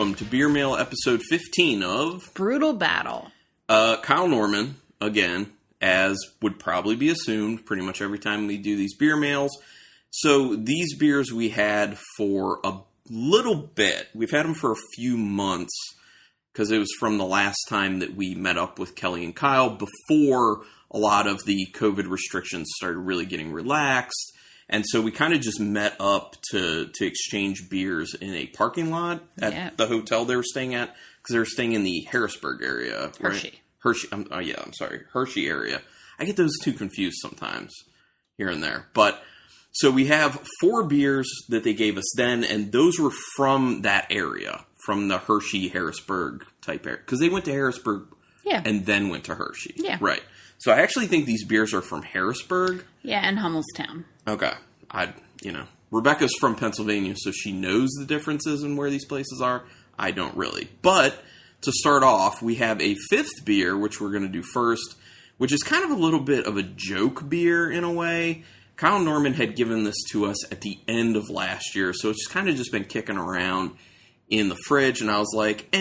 welcome to Beer Mail episode 15 of Brutal Battle. Kyle Norman, again, as would probably be assumed pretty much every time we do these beer mails. So these beers we had for a little bit. We've had them for a few months because it was from the last time that we met up with Kelly and Kyle before a lot of the COVID restrictions started really getting relaxed. And so we kind of just met up to exchange beers in a parking lot at the hotel they were staying at, because they were staying in the Harrisburg area. Hershey. Right? Hershey area. I get those two confused sometimes here and there. But so we have 4 beers that they gave us then, and those were from that area, from the Hershey, Harrisburg type area. Because they went to Harrisburg and then went to Hershey. Yeah. Right. So I actually think these beers are from Harrisburg. Yeah, and Hummelstown. Okay. Rebecca's from Pennsylvania, so she knows the differences in where these places are. I don't really. But to start off, we have a 5th beer, which we're going to do first, which is kind of a little bit of a joke beer in a way. Kyle Norman had given this to us at the end of last year, so it's kind of just been kicking around in the fridge, and I was like,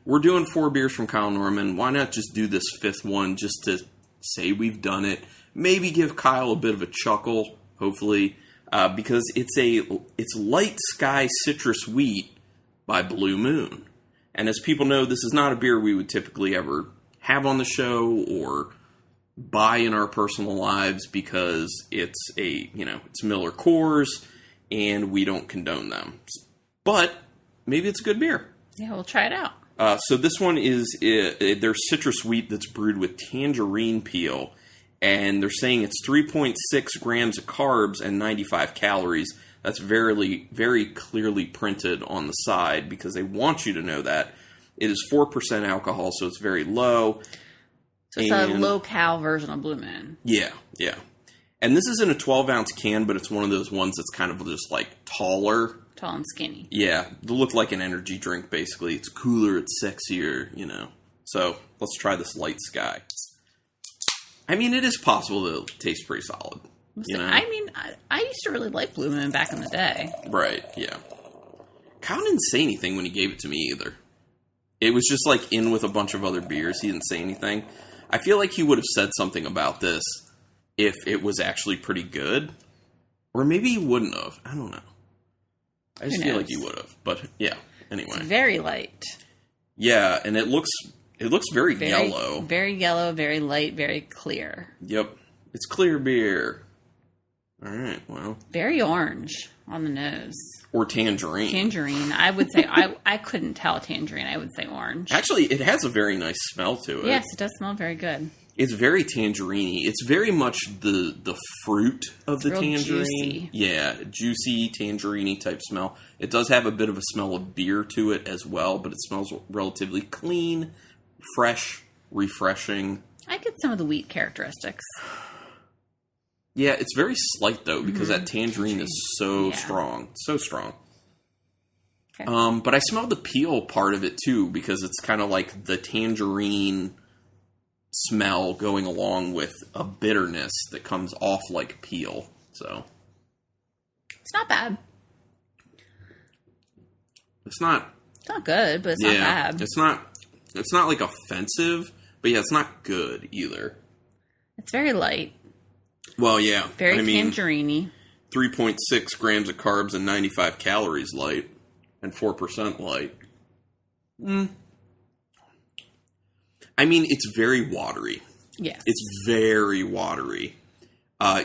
we're doing 4 beers from Kyle Norman. Why not just do this 5th one just to say we've done it? Maybe give Kyle a bit of a chuckle, hopefully. Because it's Light Sky Citrus Wheat by Blue Moon. And as people know, this is not a beer we would typically ever have on the show or buy in our personal lives because it's it's Miller Coors and we don't condone them. But maybe it's a good beer. Yeah, we'll try it out. So this one is their citrus wheat that's brewed with tangerine peel. And they're saying it's 3.6 grams of carbs and 95 calories. That's very, very clearly printed on the side because they want you to know that. It is 4% alcohol, so it's very low. So it's a low-cal version of Blue Moon. Yeah. And this is in a 12-ounce can, but it's one of those ones that's kind of just like taller. Tall and skinny. Yeah, they look like an energy drink, basically. It's cooler, it's sexier, So let's try this Light Sky. I mean, it is possible that it'll taste pretty solid. I mean, I used to really like Blue Moon back in the day. Right, yeah. Kyle didn't say anything when he gave it to me either. It was just like in with a bunch of other beers. He didn't say anything. I feel like he would have said something about this if it was actually pretty good. Or maybe he wouldn't have. I don't know. I just feel like he would have. But yeah, anyway. It's very light. Yeah, and it looks very yellow. Very yellow, very light, very clear. Yep. It's clear beer. All right, well. Very orange on the nose. Or tangerine. Tangerine. I would say, I couldn't tell tangerine. I would say orange. Actually, it has a very nice smell to it. Yes, it does smell very good. It's very tangerine-y. It's very much the fruit of the tangerine. Juicy. Yeah, juicy, tangerine-y type smell. It does have a bit of a smell of beer to it as well, but it smells relatively clean, fresh, refreshing. I get some of the wheat characteristics. Yeah, it's very slight, though, because that tangerine is so strong. So strong. Okay. But I smell the peel part of it, too, because it's kind of like the tangerine smell going along with a bitterness that comes off like peel. So it's not bad. It's not good, but it's not bad. It's not like offensive, but yeah, it's not good either. It's very light. Well, yeah. Very tangerine-y. 3.6 grams of carbs and 95 calories light and 4% light. I mean, it's very watery. Yes. It's very watery.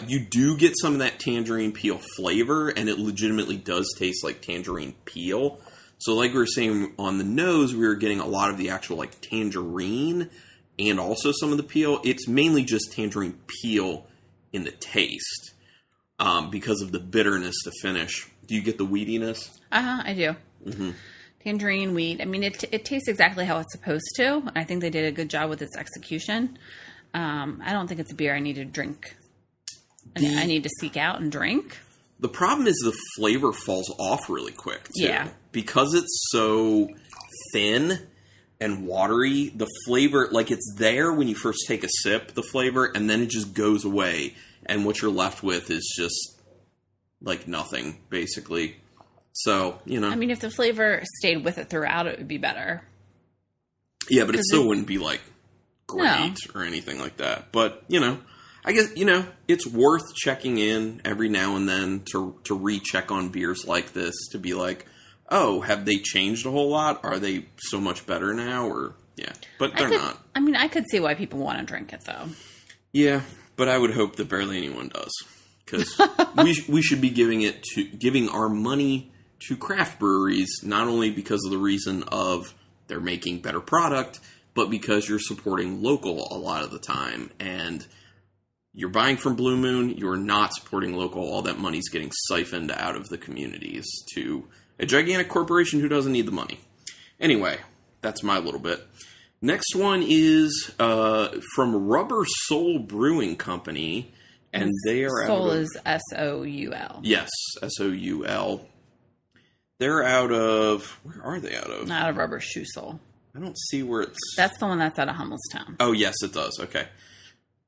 You do get some of that tangerine peel flavor, and it legitimately does taste like tangerine peel. So like we were saying on the nose, we were getting a lot of the actual like tangerine and also some of the peel. It's mainly just tangerine peel in the taste because of the bitterness to finish. Do you get the wheatiness? I do. Mm-hmm. Tangerine, wheat. I mean, it tastes exactly how it's supposed to. I think they did a good job with its execution. I don't think it's a beer I need to drink. I need to seek out and drink. The problem is the flavor falls off really quick, too. Yeah. Because it's so thin and watery, the flavor, like it's there when you first take a sip, the flavor, and then it just goes away. And what you're left with is just like nothing, basically. So, I mean, if the flavor stayed with it throughout, it would be better. Yeah, but it still wouldn't be, like, great or anything like that. But, I guess, it's worth checking in every now and then to recheck on beers like this, to be like, oh, have they changed a whole lot? Are they so much better now? Or, yeah, but they're not. I mean, I could see why people want to drink it, though. Yeah, but I would hope that barely anyone does. Because we should be giving our money to craft breweries, not only because of the reason of they're making better product, but because you're supporting local a lot of the time. And you're buying from Blue Moon, you're not supporting local. All that money's getting siphoned out of the communities to a gigantic corporation who doesn't need the money. Anyway, that's my little bit. Next one is from Rubber Soul Brewing Company. And they are Soul is S-O-U-L. Yes, S-O-U-L. They're out of... Where are they out of? Out of Rubber Shoe Soul. I don't see where it's... That's the one that's out of Hummelstown. Oh, yes, it does. Okay.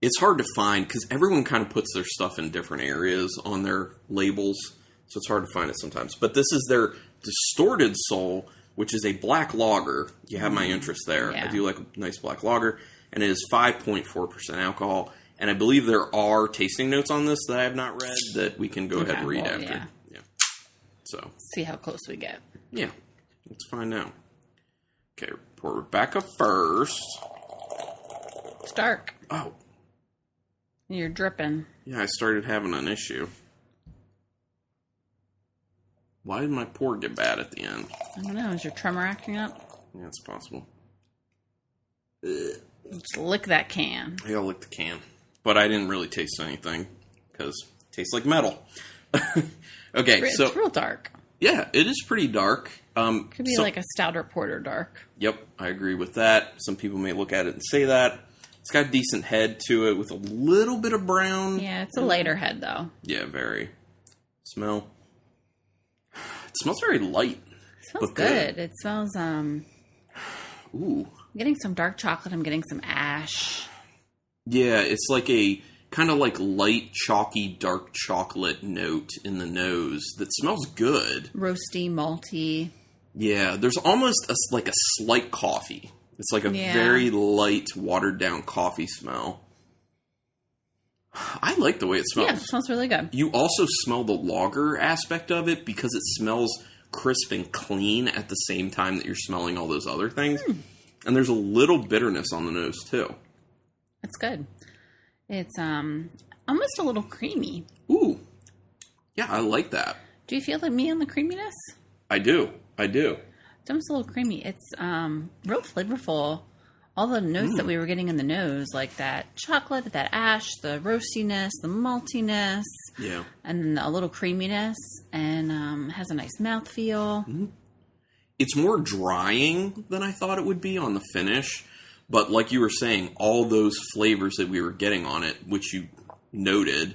It's hard to find because everyone kind of puts their stuff in different areas on their labels. So it's hard to find it sometimes. But this is their Distorted Soul, which is a black lager. You have my interest there. Yeah. I do like a nice black lager. And it is 5.4% alcohol. And I believe there are tasting notes on this that I have not read that we can go ahead and read after. Yeah. So see how close we get. Yeah. Let's find out. Okay, pour Rebecca first. It's dark. Oh. You're dripping. Yeah, I started having an issue. Why did my pour get bad at the end? I don't know. Is your tremor acting up? Yeah, it's possible. Just lick that can. I gotta lick the can. But I didn't really taste anything, because it tastes like metal. Okay, it's real dark. Yeah, it is pretty dark. Could be like a stouter porter dark. Yep, I agree with that. Some people may look at it and say that. It's got a decent head to it with a little bit of brown. Yeah, it's a lighter head, though. Yeah, very. Smell. It smells very light. It smells good. It smells, Ooh. I'm getting some dark chocolate. I'm getting some ash. Yeah, it's like a kind of like light, chalky, dark chocolate note in the nose that smells good. Roasty, malty. Yeah, there's almost like a slight coffee. It's like a very light, watered down coffee smell. I like the way it smells. Yeah, it smells really good. You also smell the lager aspect of it because it smells crisp and clean at the same time that you're smelling all those other things. And there's a little bitterness on the nose, too. It's good. It's almost a little creamy. Ooh. Yeah, I like that. Do you feel like me on the creaminess? I do. It's almost a little creamy. It's real flavorful. All the notes that we were getting in the nose, like that chocolate, that ash, the roastiness, the maltiness. Yeah. And then a little creaminess. And has a nice mouthfeel. Mm-hmm. It's more drying than I thought it would be on the finish. But like you were saying, all those flavors that we were getting on it, which you noted,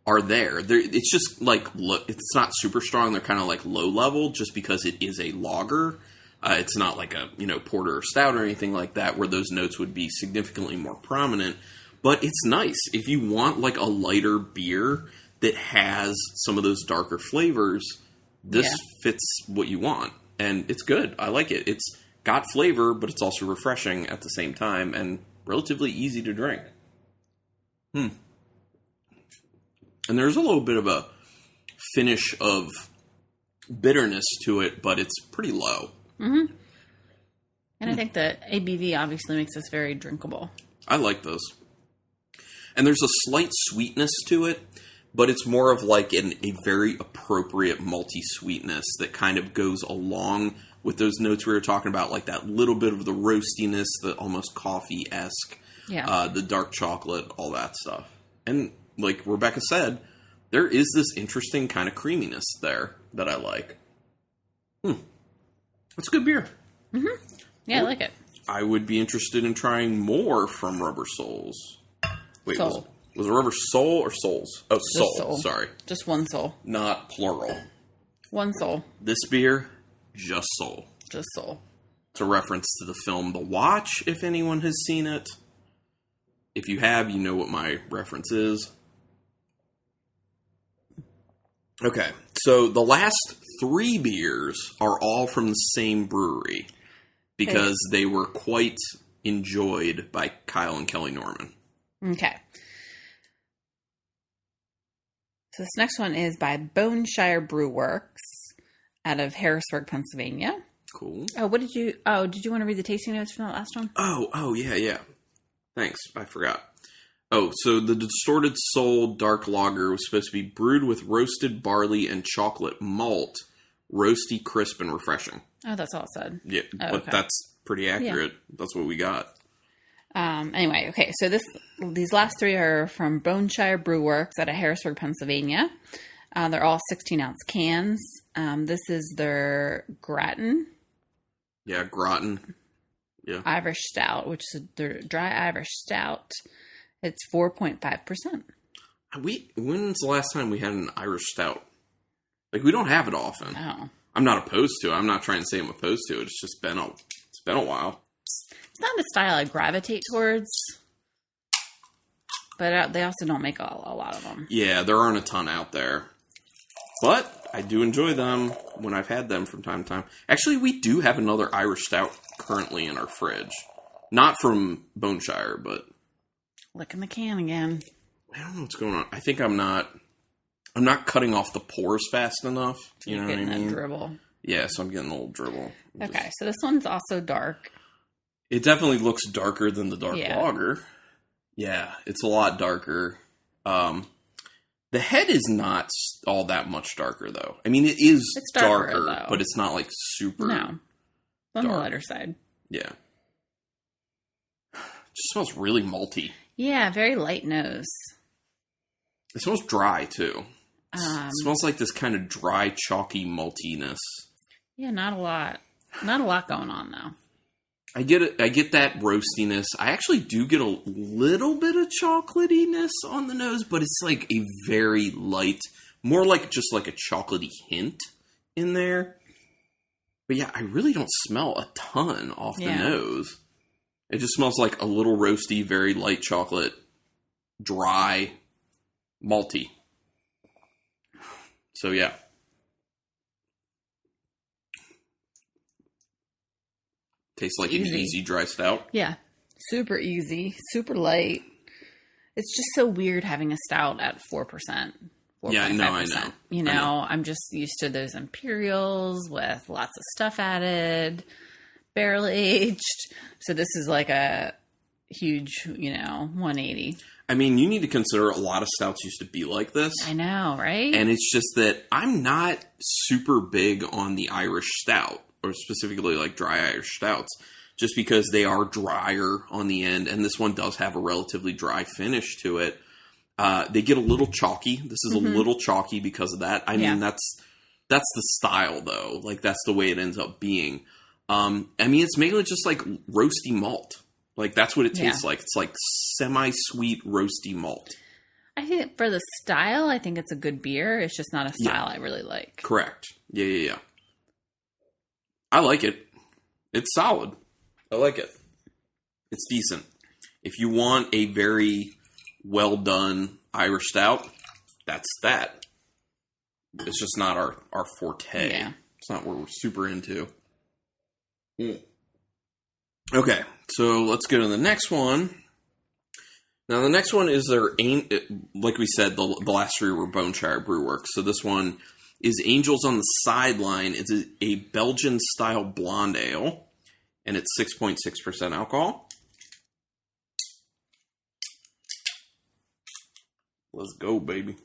are there. It's just like, it's not super strong. They're kind of like low level just because it is a lager. It's not like a, porter or stout or anything like that where those notes would be significantly more prominent. But it's nice. If you want like a lighter beer that has some of those darker flavors, this fits what you want. And it's good. I like it. It's got flavor, but it's also refreshing at the same time and relatively easy to drink. And there's a little bit of a finish of bitterness to it, but it's pretty low. Mm-hmm. And I think the ABV obviously makes this very drinkable. I like those. And there's a slight sweetness to it, but it's more of like a very appropriate malty sweetness that kind of goes along with those notes we were talking about, like that little bit of the roastiness, the almost coffee-esque, the dark chocolate, all that stuff. And like Rebecca said, there is this interesting kind of creaminess there that I like. That's a good beer. Mm-hmm. Yeah, I like it. I would be interested in trying more from Rubber Souls. Wait, Soul. Was it Rubber Soul or Souls? Oh, Soul. Soul. Sorry. Just one soul. Not plural. One soul. This beer, just Soul. Just soul. It's a reference to the film The Watch, if anyone has seen it. If you have, you know what my reference is. Okay, So the last 3 beers are all from the same brewery because they were quite enjoyed by Kyle and Kelly Norman. Okay. So this next one is by Boneshire Brew Works out of Harrisburg, Pennsylvania. Cool. Did you want to read the tasting notes from that last one? Oh, yeah. Thanks. I forgot. Oh, so the Distorted Soul Dark Lager was supposed to be brewed with roasted barley and chocolate malt, roasty, crisp, and refreshing. Oh, that's all it said. Yeah, but that's pretty accurate. Yeah. That's what we got. Anyway, okay, so these last 3 are from Boneshire Brew Works out of Harrisburg, Pennsylvania. They're all 16-ounce cans. This is their Gratin. Yeah, Gratin. Yeah. Irish Stout, which is their dry Irish Stout. It's 4.5%. When's the last time we had an Irish Stout? Like, we don't have it often. No. I'm not opposed to it. I'm not trying to say I'm opposed to it. It's just been a while. It's not a style I gravitate towards, but they also don't make a lot of them. Yeah, there aren't a ton out there. But I do enjoy them when I've had them from time to time. Actually, we do have another Irish Stout currently in our fridge. Not from Boneshire, but... Licking the can again. I don't know what's going on. I think I'm not cutting off the pores fast enough. You know what I mean? That dribble. Yeah, so I'm getting a little dribble. Okay, so this one's also dark. It definitely looks darker than the dark lager. Yeah, it's a lot darker. The head is not all that much darker, though. I mean, it's darker, but it's not like super. No, on the lighter side. Yeah, it just smells really malty. Yeah, very light nose. It smells dry too. It smells like this kind of dry, chalky maltiness. Yeah, not a lot going on though. I get it. I get that roastiness. I actually do get a little bit of chocolatiness on the nose, but it's like a very light, more like just like a chocolatey hint in there. But yeah, I really don't smell a ton off the nose. It just smells like a little roasty, very light chocolate, dry, malty. So yeah. Tastes like an easy dry stout. Yeah. Super easy. Super light. It's just so weird having a stout at 4%. Yeah, no, I know. You know, I'm just used to those Imperials with lots of stuff added, barrel aged. So this is like a huge, 180. I mean, you need to consider a lot of stouts used to be like this. I know, right? And it's just that I'm not super big on the Irish stout, or specifically like dry Irish stouts, just because they are drier on the end, and this one does have a relatively dry finish to it. They get a little chalky. This is a little chalky because of that. I mean, that's the style, though. Like, that's the way it ends up being. I mean, it's mainly just like roasty malt. Like, that's what it tastes like. It's like semi-sweet roasty malt. I think for the style, I think it's a good beer. It's just not a style I really like. Correct. Yeah. I like it. It's solid. I like it. It's decent. If you want a very well done Irish stout, that's that. It's just not our forte. Yeah. It's not what we're super into. Okay, so let's go to the next one. Now, the next one is like we said, the last 3 were Boneshire Brew Works. So this one is Angels on the Sideline. It's a Belgian-style blonde ale, and it's 6.6% alcohol. Let's go, baby.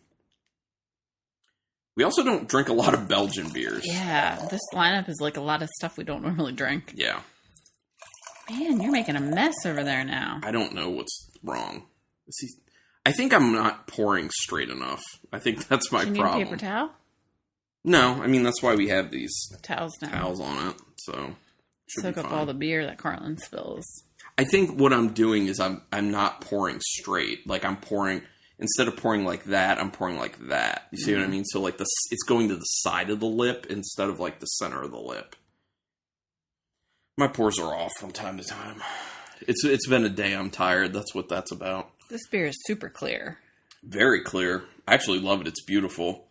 We also don't drink a lot of Belgian beers. Yeah, this lineup is like a lot of stuff we don't normally drink. Yeah. Man, you're making a mess over there now. I don't know what's wrong. I think I'm not pouring straight enough. I think that's my problem. Do you need a paper towel? No, I mean, that's why we have these towels on it. So soak up all the beer that Carlin spills. I think what I'm doing is I'm not pouring straight. Like, I'm pouring, instead of pouring like that, I'm pouring like that. You see what I mean? So like it's going to the side of the lip instead of like the center of the lip. My pores are off from time to time. It's been a day. I'm tired. That's what that's about. This beer is super clear. Very clear. I actually love it. It's beautiful.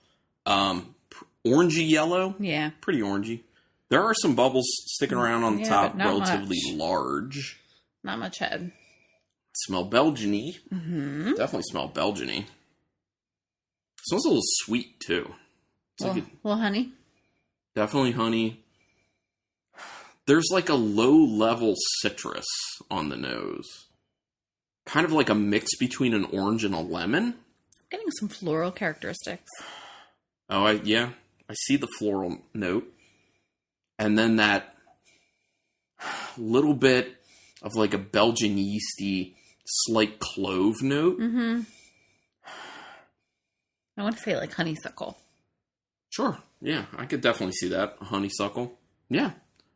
orangey yellow. Yeah. Pretty orangey. There are some bubbles sticking around on the top, relatively large. Not much head. Smell Belgian-y. Mm-hmm. Definitely smell Belgian-y. Smells a little sweet, too. It's little honey. Definitely honey. There's like a low-level citrus on the nose. Kind of like a mix between an orange and a lemon. Getting some floral characteristics. Oh, I see the floral note. And then that little bit of like a Belgian yeasty, slight clove note. Mm-hmm. I want to say like honeysuckle. Sure. Yeah, I could definitely see that. Honeysuckle. Yeah.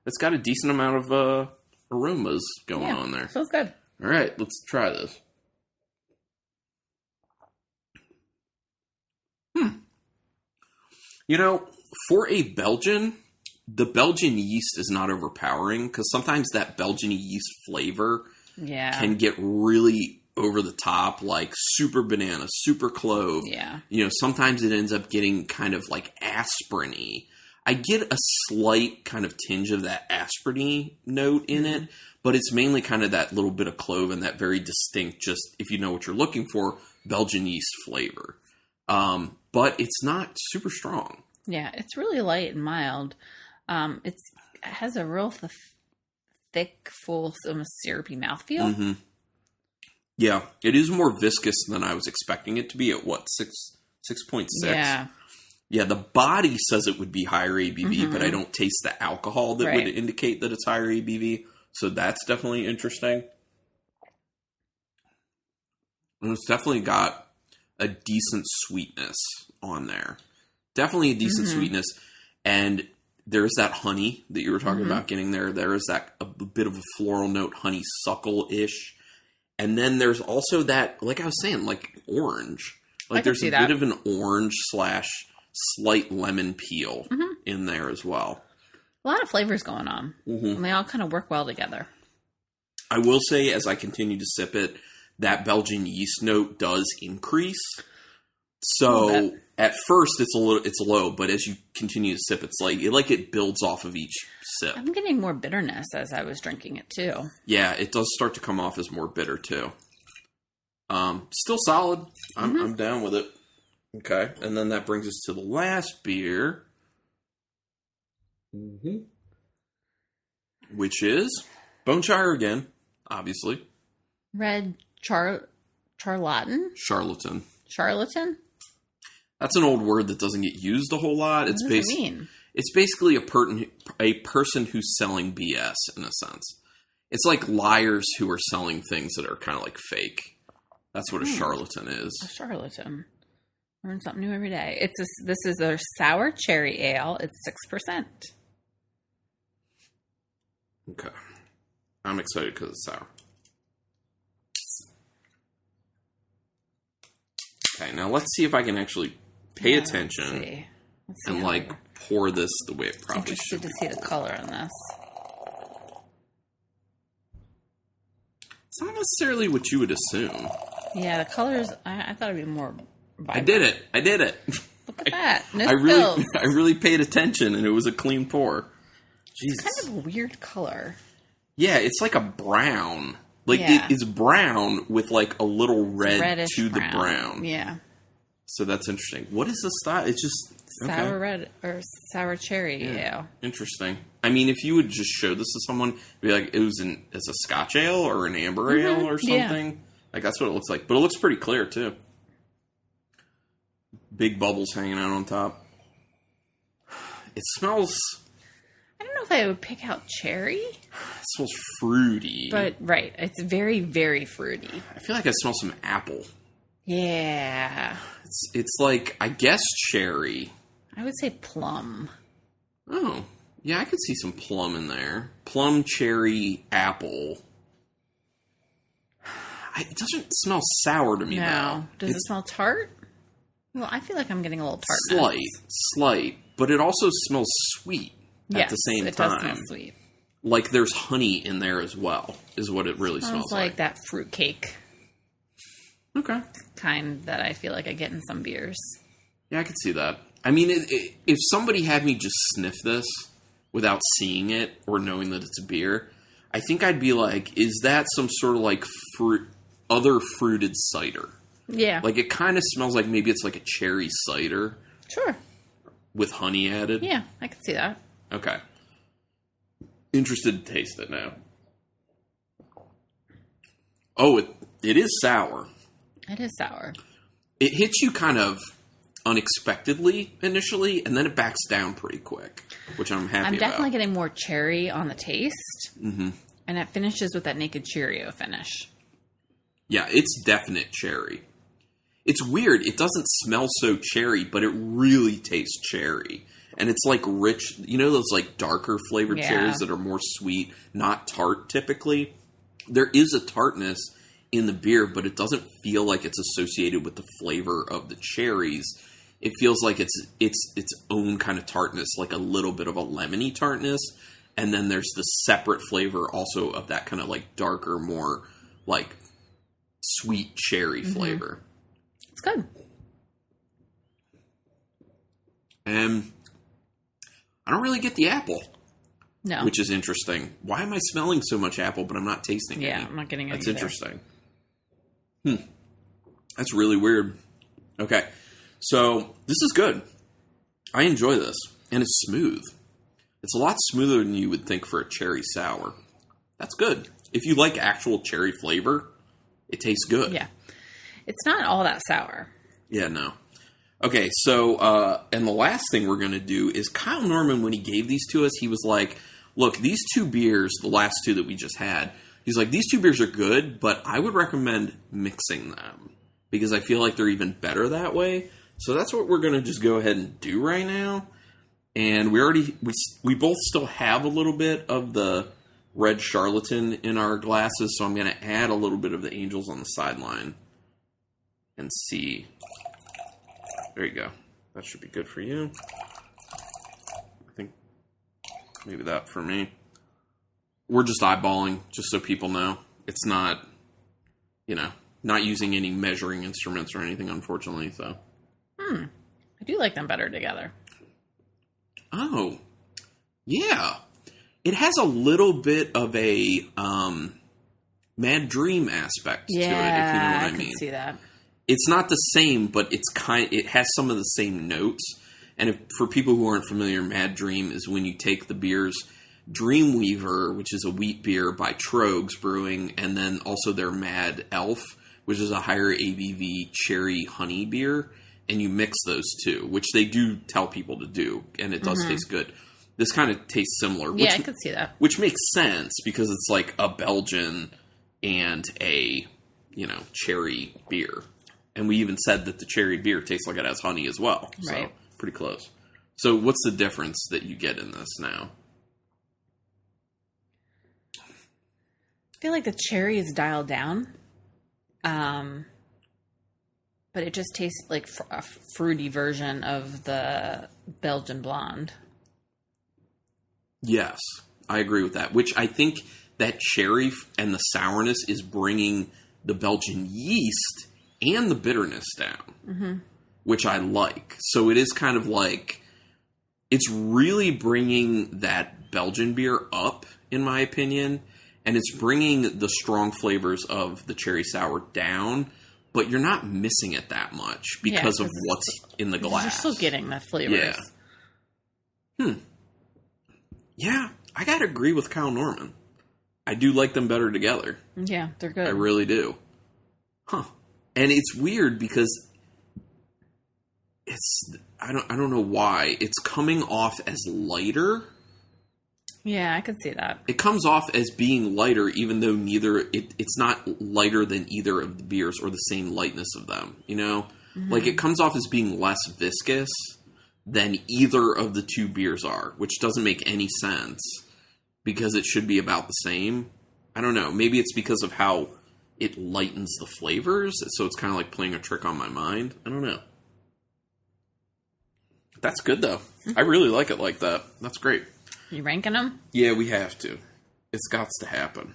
It's got a decent amount of aromas going on there. Feels good. All right, let's try this. You know, for a Belgian, the Belgian yeast is not overpowering because sometimes that Belgian yeast flavor can get really over the top, like super banana, super clove. Yeah. You know, sometimes it ends up getting kind of like aspirin-y. I get a slight kind of tinge of that aspirin-y note in it, but it's mainly kind of that little bit of clove and that very distinct, just if you know what you're looking for, Belgian yeast flavor. But it's not super strong. Yeah, it's really light and mild. It has a real thick, full, almost syrupy mouthfeel. Mm-hmm. Yeah, it is more viscous than I was expecting it to be at 6.6? Yeah. Yeah, the body says it would be higher ABV, but I don't taste the alcohol that would indicate that it's higher ABV. So that's definitely interesting. And it's definitely got a decent sweetness on there. Definitely a decent sweetness. And there's that honey that you were talking about getting there. There is that a bit of a floral note, honeysuckle-ish. And then there's also that, like I was saying, like orange. Like there's a bit of an orange / slight lemon peel in there as well. A lot of flavors going on. And they all kind of work well together. I will say, as I continue to sip it, that Belgian yeast note does increase. So at first it's low, but as you continue to sip, it's like it builds off of each sip. I'm getting more bitterness as I was drinking it too. Yeah, it does start to come off as more bitter too. Still solid. I'm down with it. Okay, and then that brings us to the last beer, which is Boneshire again, obviously. Red Charlatan? Charlatan? That's an old word that doesn't get used a whole lot. What does it mean? It's basically a person who's selling BS in a sense. It's like liars who are selling things that are kind of like fake. That's what a charlatan is. A charlatan. Learn something new every day. This is a sour cherry ale. It's 6%. Okay. I'm excited because it's sour. Okay, now let's see if I can actually pay attention and like pour this the way it probably should. I'm interested to see the color on this. It's not necessarily what you would assume. Yeah, the colors, I thought it'd be more vibrant. I did it. Look at that. No I really paid attention, and it was a clean pour. Jesus. It's kind of a weird color. Yeah, it's like a brown. Like, it's brown with, like, a little red to the brown. Yeah. So that's interesting. What is the style? It's just... Sour red or sour cherry ale. Interesting. I mean, if you would just show this to someone, be like, it's a Scotch ale or an amber ale or something. Yeah. Like, that's what it looks like. But it looks pretty clear, too. Big bubbles hanging out on top. It smells... I don't know if I would pick out cherry. It smells fruity. But, right. It's very, very fruity. I feel like I smell some apple. Yeah. It's like, I guess, cherry. I would say plum. Oh. Yeah, I could see some plum in there. Plum, cherry, apple. It doesn't smell sour to me, though. Does it smell tart? Well, I feel like I'm getting a little tart. Slight. But it also smells sweet at the same time. It does smell sweet. Like there's honey in there as well, is what it really smells like. Like that fruit cake. Okay. Kind that I feel like I get in some beers. Yeah, I could see that. I mean, if somebody had me just sniff this without seeing it or knowing that it's a beer, I think I'd be like, is that some sort of like other fruited cider? Yeah. Like, it kind of smells like maybe it's like a cherry cider. Sure. With honey added? Yeah, I can see that. Okay. Interested to taste it now. Oh, it is sour. It is sour. It hits you kind of unexpectedly initially, and then it backs down pretty quick, which I'm happy about. I'm definitely getting more cherry on the taste. Mm-hmm. And it finishes with that Naked Cheerio finish. Yeah, it's definite cherry. It's weird. It doesn't smell so cherry, but it really tastes cherry. And it's like rich, you know those like darker flavored cherries that are more sweet, not tart typically? There is a tartness in the beer, but it doesn't feel like it's associated with the flavor of the cherries. It feels like it's its own kind of tartness, like a little bit of a lemony tartness. And then there's the separate flavor also of that kind of like darker, more like sweet cherry flavor. It's good. And I don't really get the apple. No. Which is interesting. Why am I smelling so much apple, but I'm not tasting any? Yeah, I'm not getting it That's either. interesting. That's really weird. Okay. So, this is good. I enjoy this. And it's smooth. It's a lot smoother than you would think for a cherry sour. That's good. If you like actual cherry flavor, it tastes good. Yeah. It's not all that sour. Yeah, no. Okay, so, and the last thing we're going to do is Kyle Norman, when he gave these to us, he was like, look, these two beers, the last two that we just had, he's like, these two beers are good, but I would recommend mixing them because I feel like they're even better that way. So that's what we're going to just go ahead and do right now. And we both still have a little bit of the red charlatan in our glasses, so I'm going to add a little bit of the Angels on the sideline and see. There you go. That should be good for you. I think maybe that for me. We're just eyeballing, just so people know. It's not, not using any measuring instruments or anything, unfortunately, so. I do like them better together. Oh, yeah. It has a little bit of a Mad Dream aspect to it, if you know what I mean. I can see that. It's not the same, but it has some of the same notes. And for people who aren't familiar, Mad Dream is when you take the beers Dreamweaver, which is a wheat beer by Trogs Brewing, and then also their Mad Elf, which is a higher ABV cherry honey beer, and you mix those two, which they do tell people to do, and it does taste good. This kind of tastes similar. Yeah, I could see that. Which makes sense, because it's like a Belgian and a, cherry beer. And we even said that the cherry beer tastes like it has honey as well. Right. So, pretty close. So, what's the difference that you get in this now? I feel like the cherry is dialed down. But it just tastes like a fruity version of the Belgian blonde. Yes, I agree with that. Which I think that cherry and the sourness is bringing the Belgian yeast and the bitterness down, which I like. So it is kind of like, it's really bringing that Belgian beer up, in my opinion, and it's bringing the strong flavors of the cherry sour down, but you're not missing it that much because of what's in the glass. You're still getting the flavors. Yeah. Yeah, I gotta agree with Kyle Norman. I do like them better together. Yeah, they're good. I really do. Huh. And it's weird because I don't know why. It's coming off as lighter. Yeah, I could see that. It comes off as being lighter, even though it's not lighter than either of the beers or the same lightness of them, Like, it comes off as being less viscous than either of the two beers are, which doesn't make any sense because it should be about the same. I don't know. Maybe it's because of how it lightens the flavors, so it's kind of like playing a trick on my mind. I don't know. That's good, though. I really like it like that. That's great. You ranking them? Yeah, we have to. It's got to happen.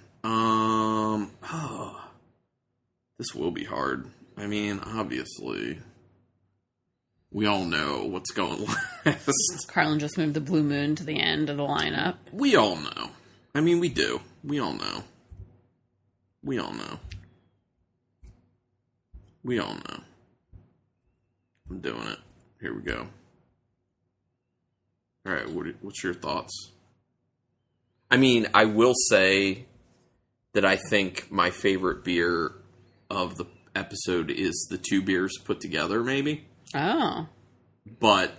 This will be hard. I mean, obviously. We all know what's going last. Carlin just moved the Blue Moon to the end of the lineup. We all know. I mean, we do. We all know. We all know. We all know. I'm doing it. Here we go. All right, what's your thoughts? I mean, I will say that I think my favorite beer of the episode is the two beers put together, maybe. Oh. But...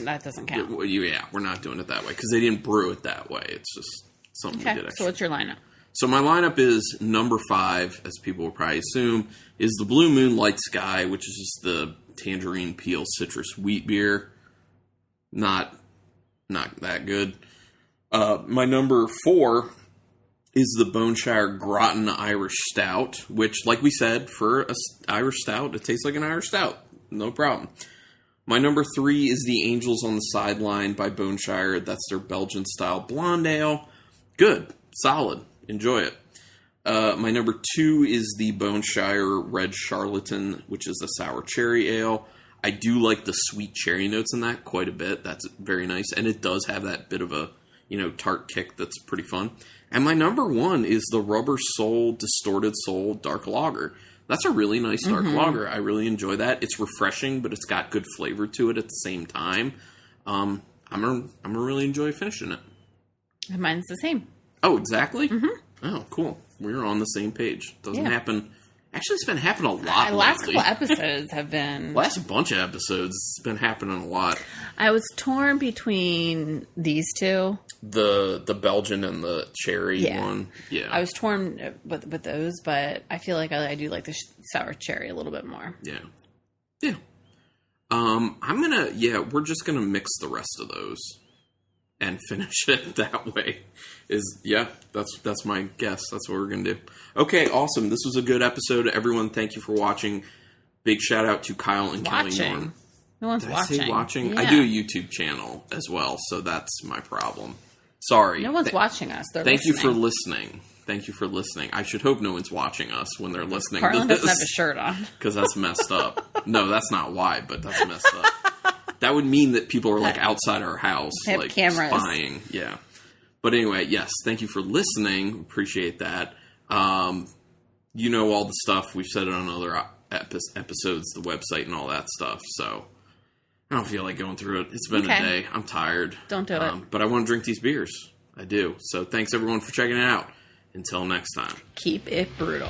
that doesn't count. Yeah, we're not doing it that way, because they didn't brew it that way. It's just something we did extra. So what's your lineup? So my lineup is number 5, as people will probably assume, is the Blue Moon Light Sky, which is just the tangerine peel citrus wheat beer. Not that good. My number 4 is the Boneshire Groton Irish Stout, which, like we said, for an Irish Stout, it tastes like an Irish Stout. No problem. My number 3 is the Angels on the Sideline by Boneshire. That's their Belgian-style blonde ale. Good. Solid. Enjoy it. My number 2 is the Boneshire Red Charlatan, which is a sour cherry ale. I do like the sweet cherry notes in that quite a bit. That's very nice. And it does have that bit of a, tart kick that's pretty fun. And my number 1 is the Rubber Soul Distorted Soul Dark Lager. That's a really nice dark lager. I really enjoy that. It's refreshing, but it's got good flavor to it at the same time. I'm gonna really enjoy finishing it. And mine's the same. Oh, exactly? Mm-hmm. Oh, cool. We're on the same page. Doesn't happen. Actually, it's been happening a lot last lately. couple episodes have been... Last bunch of episodes, it's been happening a lot. I was torn between these two. The Belgian and the cherry one. Yeah. I was torn with those, but I feel like I do like the sour cherry a little bit more. Yeah. Yeah. We're just gonna mix the rest of those and finish it that way. That's my guess. That's what we're gonna do. Okay, awesome. This was a good episode. Everyone, thank you for watching. Big shout out to Kyle and Kelly Norm. No one's watching. I say watching? Yeah. I do a YouTube channel as well, so that's my problem. Sorry. No one's watching us. Thank you for listening. Thank you for listening. I should hope no one's watching us when they're listening Carlin to this. doesn't have a shirt on. Because that's messed up. No, that's not why, but that's messed up. That would mean that people are outside our house, cameras. Spying. Yeah. But anyway, yes, thank you for listening. Appreciate that. All the stuff. We've said it on other episodes, the website and all that stuff. So I don't feel like going through it. It's been a day. I'm tired. Don't do it. But I want to drink these beers. I do. So thanks everyone for checking it out. Until next time. Keep it brutal.